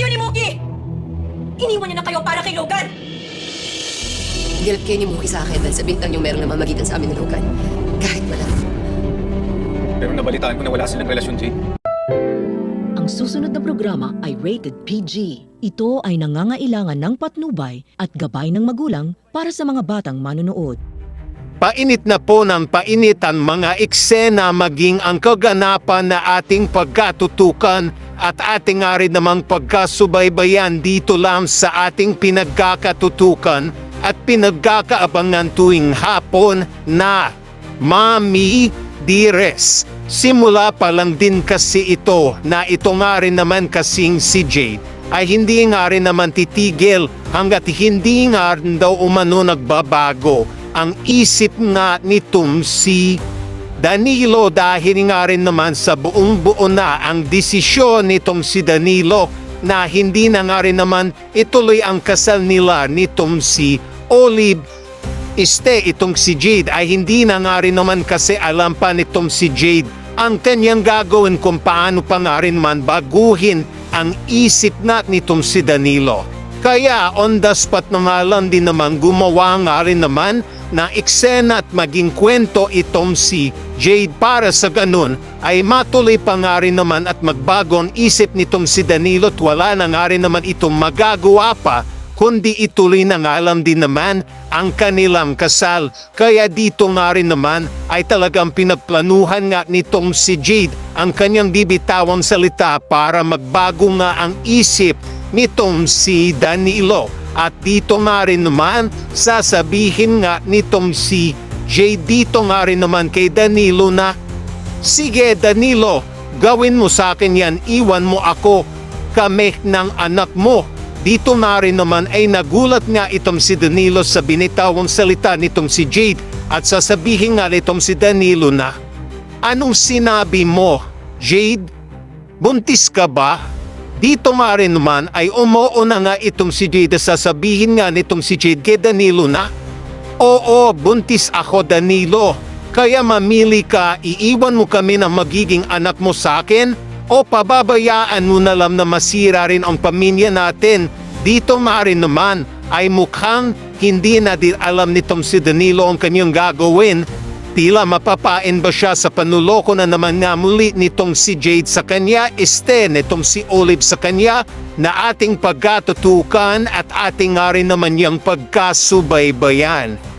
kayo ni Mookie! Iniwan niya na kayo para kay Logan! Galit kayo ni Mookie sa akin dahil sa bintang yung meron namamagitan sa amin ni Logan. Kahit wala. Pero nabalitaan ko na wala silang relasyon, Jade. Ang susunod na programa ay rated PG. Ito ay nangangailangan ng patnubay at gabay ng magulang para sa mga batang manonood. Painit na po ng painit ang mga eksena maging ang kaganapan na ating pagkatutukan at ating nga rin namang pagkasubaybayan dito lang sa ating pinagkakatutukan at pinagkakaabangan tuwing hapon na Mami Dearest. Simula pa lang din kasi ito na ito nga rin naman kasing si Jade ay hindi nga rin naman titigil hanggat hindi nga rin daw umano nagbabago ang isip nga nitong si Danilo dahil nga rin naman sa buong buo na ang desisyon nitong si Danilo na hindi na nga rin naman ituloy ang kasal nila nitong si Olive. Itong si Jade ay hindi na nga rin naman kasi alam pa nitong si Jade ang kanyang gagawin kung paano pa nga rin man baguhin ang isip nga nitong si Danilo. Kaya on the spot na nga lang din naman gumawa nga rin naman na eksena at maging kwento itong si Jade para sa ganun ay matuloy pa nga rin naman at magbago ang isip nitong si Danilo at wala na nga rin naman itong magagawa pa kundi ituloy na nga lang din naman ang kanilang kasal. Kaya dito nga rin naman ay talagang pinagplanuhan nga nitong si Jade ang kanyang bibitawang salita para magbago nga ang isip nitong si Danilo. At dito nga rin naman sasabihin nga nitong si Jade dito nga rin naman kay Danilo na, sige Danilo, gawin mo sa akin yan, iwan mo ako, kami ng anak mo. Dito nga rin naman ay nagulat nga itong si Danilo sa binitawang salita nitong si Jade at sasabihin nga nitong si Danilo na, anong sinabi mo, Jade? Buntis ka ba? Dito nga rin naman ay umuuna nga itong si Jade at sasabihin nga nitong si Jade kay Danilo na, oo, buntis ako Danilo. Kaya mamili ka, iiwan mo kami na magiging anak mo sa akin? O pababayaan mo na lang na masira rin ang pamilya natin. Dito nga rin naman ay mukhang hindi na din alam nitong si Danilo ang kanyang gagawin. Tila mapapain ba siya sa panuloko na naman nga muli nitong si Jade sa kanya, nitong si Olive sa kanya na ating pagkatutukan at ating nga rin naman yung pagkasubaybayan.